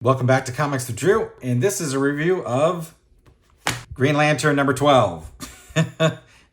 Welcome back to Comics with Drew, and this is a review of Green Lantern number 12.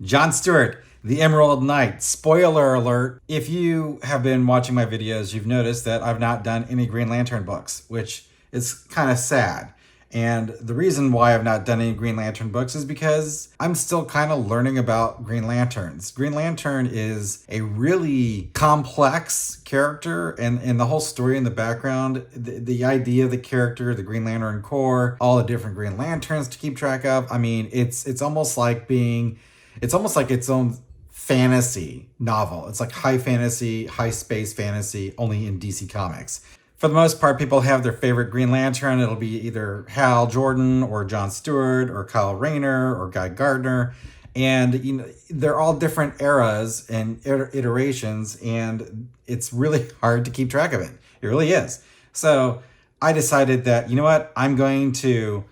John Stewart, The Emerald Knight. Spoiler alert, if you have been watching my videos, you've noticed that I've not done any Green Lantern books, which is kind of sad. And the reason why I've not done any Green Lantern books is because I'm still kind of learning about Green Lanterns. Green Lantern is a really complex character, and the whole story in the background, the idea of the character, the Green Lantern Corps, all the different Green Lanterns to keep track of. I mean, it's almost like its own fantasy novel. It's like high fantasy, high space fantasy, only in DC Comics. For the most part, people have their favorite Green Lantern. It'll be either Hal Jordan or John Stewart or Kyle Rayner or Guy Gardner. And they're all different eras and iterations, and it's really hard to keep track of it. It really is. So I decided that, you know what, I'm going to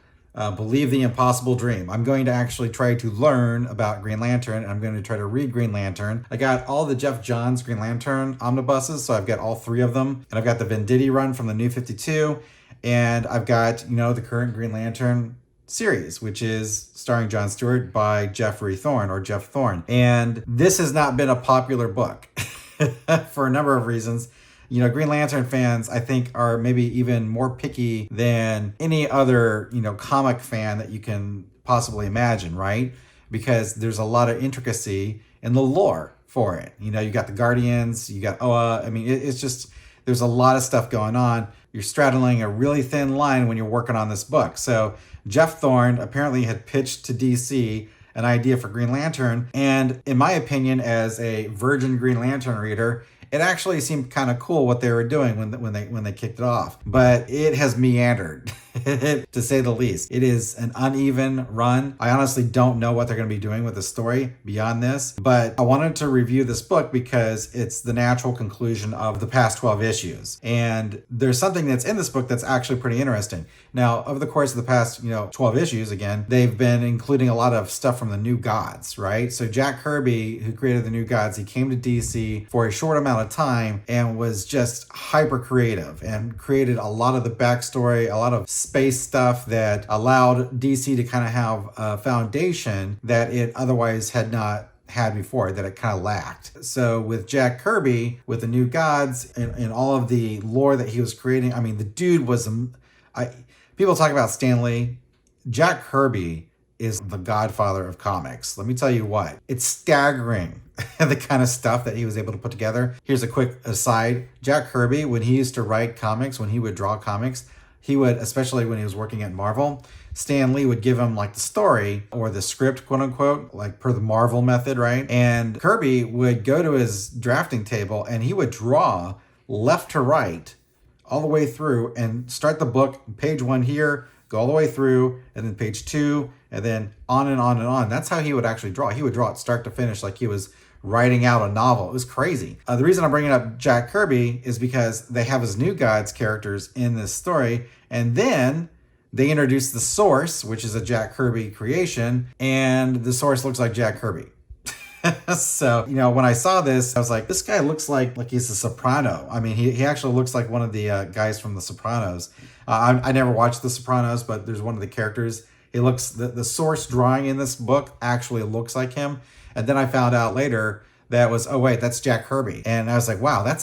believe the impossible dream. I'm going to actually try to learn about Green Lantern, and I'm going to try to read Green Lantern. I got all the Jeff Johns Green Lantern omnibuses, so I've got all three of them. And I've got the Venditti run from the New 52, and I've got, the current Green Lantern series, which is starring John Stewart by Jeff Thorne. And this has not been a popular book for a number of reasons. Green Lantern fans, I think, are maybe even more picky than any other, comic fan that you can possibly imagine, right? Because there's a lot of intricacy in the lore for it. You got the Guardians, you got Oa. I mean, it's just, there's a lot of stuff going on. You're straddling a really thin line when you're working on this book. So Jeff Thorne apparently had pitched to DC an idea for Green Lantern. And in my opinion, as a virgin Green Lantern reader, it actually seemed kind of cool what they were doing when they kicked it off. But it has meandered, to say the least. It is an uneven run. I honestly don't know what they're going to be doing with the story beyond this. But I wanted to review this book because it's the natural conclusion of the past 12 issues. And there's something that's in this book that's actually pretty interesting. Now, over the course of the past, 12 issues, again, they've been including a lot of stuff from the New Gods, right? So Jack Kirby, who created the New Gods, he came to DC for a short amount of time and was just hyper creative and created a lot of the backstory, a lot of space stuff that allowed DC to kind of have a foundation that it otherwise had not had before, that it kind of lacked. So with Jack Kirby, with the New Gods and all of the lore that he was creating, I mean, the dude was, people talk about Stan Lee. Jack Kirby is the godfather of comics. Let me tell you what, it's staggering the kind of stuff that he was able to put together. Here's a quick aside. Jack Kirby, when he used to write comics, when he would draw comics, he would, especially when he was working at Marvel, Stan Lee would give him like the story or the script, quote unquote, like per the Marvel method, right? And Kirby would go to his drafting table and he would draw left to right all the way through and start the book, page 1 here, go all the way through, and then page 2, and then on and on and on. That's how he would actually draw. He would draw it start to finish like he was writing out a novel. It was crazy. The reason I'm bringing up Jack Kirby is because they have his New Gods characters in this story, and then they introduce the Source, which is a Jack Kirby creation, and the Source looks like Jack Kirby. So, when I saw this, I was like, this guy looks like he's a soprano. I mean, he actually looks like one of the guys from The Sopranos. I never watched The Sopranos, but there's one of the characters. He looks, the Source drawing in this book actually looks like him. And then I found out later that was, oh wait, that's Jack Kirby. And I was like, wow, that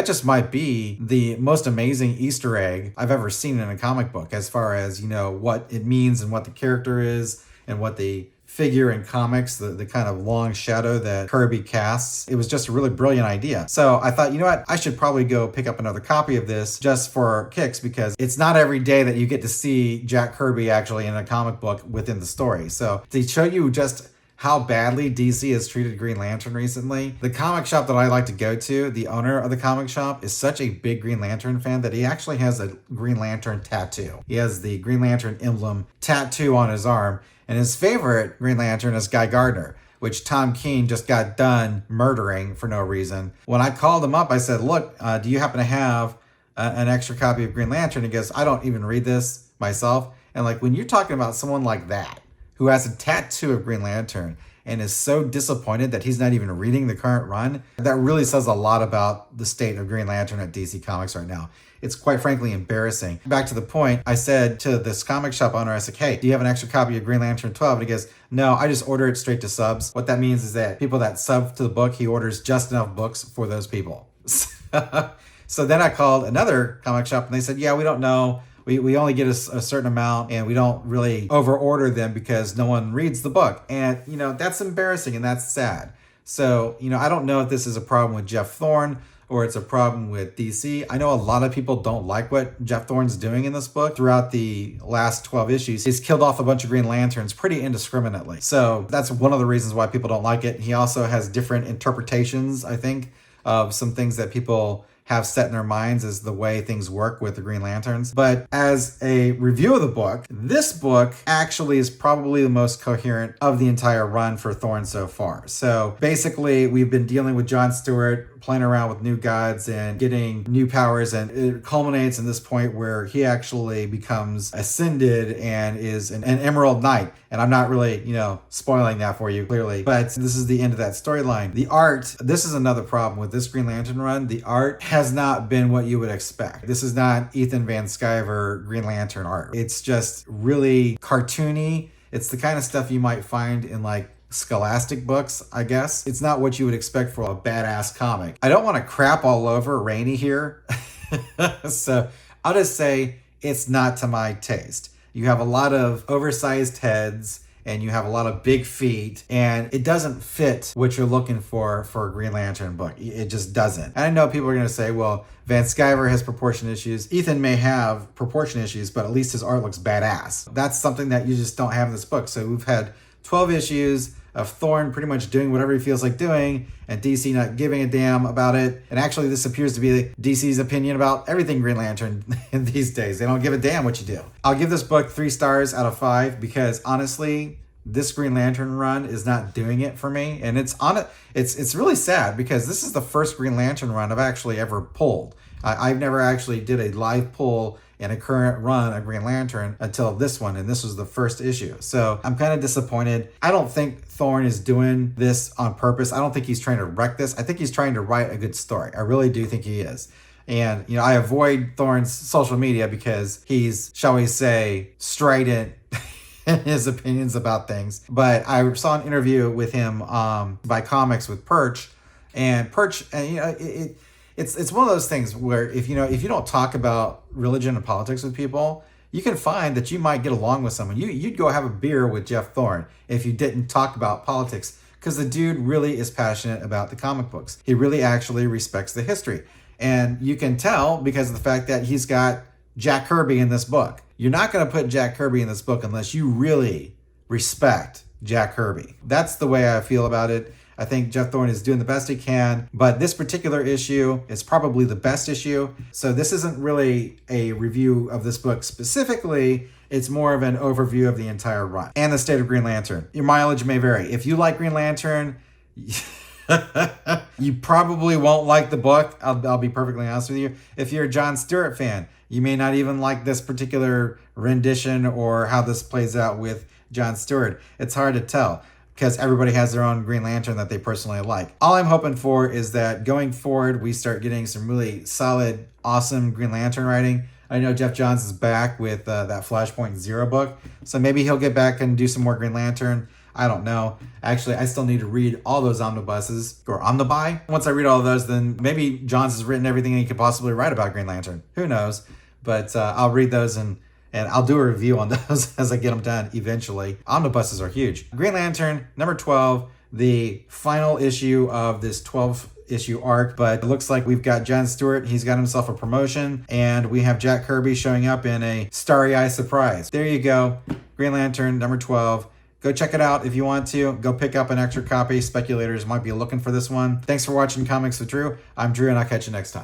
just might be the most amazing Easter egg I've ever seen in a comic book, as far as, what it means and what the character is and what the figure in comics, the kind of long shadow that Kirby casts. It was just a really brilliant idea. So I thought, you know what, I should probably go pick up another copy of this just for kicks, because it's not every day that you get to see Jack Kirby actually in a comic book within the story. So to show you just how badly DC has treated Green Lantern recently, the comic shop that I like to go to, the owner of the comic shop is such a big Green Lantern fan that he actually has a Green Lantern tattoo. He has the Green Lantern emblem tattoo on his arm, and his favorite Green Lantern is Guy Gardner, which Tom King just got done murdering for no reason. When I called him up, I said, look, do you happen to have an extra copy of Green Lantern? He goes, I don't even read this myself. And when you're talking about someone like that, who has a tattoo of Green Lantern, and is so disappointed that he's not even reading the current run. That really says a lot about the state of Green Lantern at DC Comics right now. It's quite frankly embarrassing. Back to the point, I said to this comic shop owner, I said, hey, do you have an extra copy of Green Lantern 12? And he goes, no, I just order it straight to subs. What that means is that people that sub to the book, he orders just enough books for those people. So then I called another comic shop and they said, yeah, we don't know. We only get a certain amount and we don't really over order them because no one reads the book. And, that's embarrassing and that's sad. So, I don't know if this is a problem with Jeff Thorne or it's a problem with DC. I know a lot of people don't like what Jeff Thorne's doing in this book. Throughout the last 12 issues, he's killed off a bunch of Green Lanterns pretty indiscriminately. So that's one of the reasons why people don't like it. He also has different interpretations, I think, of some things that people have set in their minds as the way things work with the Green Lanterns. But as a review of the book, this book actually is probably the most coherent of the entire run for Thorne so far. So basically, we've been dealing with John Stewart, playing around with new gods and getting new powers, and it culminates in this point where he actually becomes ascended and is an Emerald Knight. And I'm not really, spoiling that for you clearly, but this is the end of that storyline. The art, this is another problem with this Green Lantern run. The art has not been what you would expect. This is not Ethan Van Sciver Green Lantern art. It's just really cartoony. It's the kind of stuff you might find in Scholastic books, I guess. It's not what you would expect for a badass comic. I don't want to crap all over Rainey here. So I'll just say it's not to my taste. You have a lot of oversized heads and you have a lot of big feet, and it doesn't fit what you're looking for a Green Lantern book. It just doesn't. And I know people are going to say, well, Van Sciver has proportion issues. Ethan may have proportion issues, but at least his art looks badass. That's something that you just don't have in this book. So we've had 12 issues of Thorne pretty much doing whatever he feels like doing and DC not giving a damn about it. And actually, this appears to be DC's opinion about everything Green Lantern these days. They don't give a damn what you do. I'll give this book 3 stars out of 5 because honestly, this Green Lantern run is not doing it for me. And it's really sad because this is the first Green Lantern run I've actually ever pulled. I've never actually did a live pull in a current run of Green Lantern until this one, and this was the first issue. So I'm kind of disappointed. I don't think Thorne is doing this on purpose. I don't think he's trying to wreck this. I think he's trying to write a good story. I really do think he is. And, I avoid Thorne's social media because he's, shall we say, strident in his opinions about things. But I saw an interview with him by Comics with Perch, and Perch, It's one of those things where if you don't talk about religion and politics with people, you can find that you might get along with someone. You'd go have a beer with Jeff Thorne if you didn't talk about politics, because the dude really is passionate about the comic books. He really actually respects the history. And you can tell because of the fact that he's got Jack Kirby in this book. You're not going to put Jack Kirby in this book unless you really respect Jack Kirby. That's the way I feel about it. I think Jeff Thorne is doing the best he can, but this particular issue is probably the best issue. So this isn't really a review of this book specifically. It's more of an overview of the entire run and the state of Green Lantern. Your mileage may vary. If you like Green Lantern, you probably won't like the book. I'll be perfectly honest with you. If you're a John Stewart fan, you may not even like this particular rendition or how this plays out with John Stewart. It's hard to tell, because everybody has their own Green Lantern that they personally like. All I'm hoping for is that going forward, we start getting some really solid, awesome Green Lantern writing. I know Jeff Johns is back with that Flashpoint Zero book, so maybe he'll get back and do some more Green Lantern. I don't know. Actually, I still need to read all those omnibuses, or omnibi. Once I read all of those, then maybe Johns has written everything he could possibly write about Green Lantern. Who knows? But I'll read those and I'll do a review on those as I get them done eventually. Omnibuses are huge. Green Lantern, number 12, the final issue of this 12-issue arc. But it looks like we've got John Stewart. He's got himself a promotion. And we have Jack Kirby showing up in a starry-eye surprise. There you go. Green Lantern, number 12. Go check it out if you want to. Go pick up an extra copy. Speculators might be looking for this one. Thanks for watching Comics with Drew. I'm Drew, and I'll catch you next time.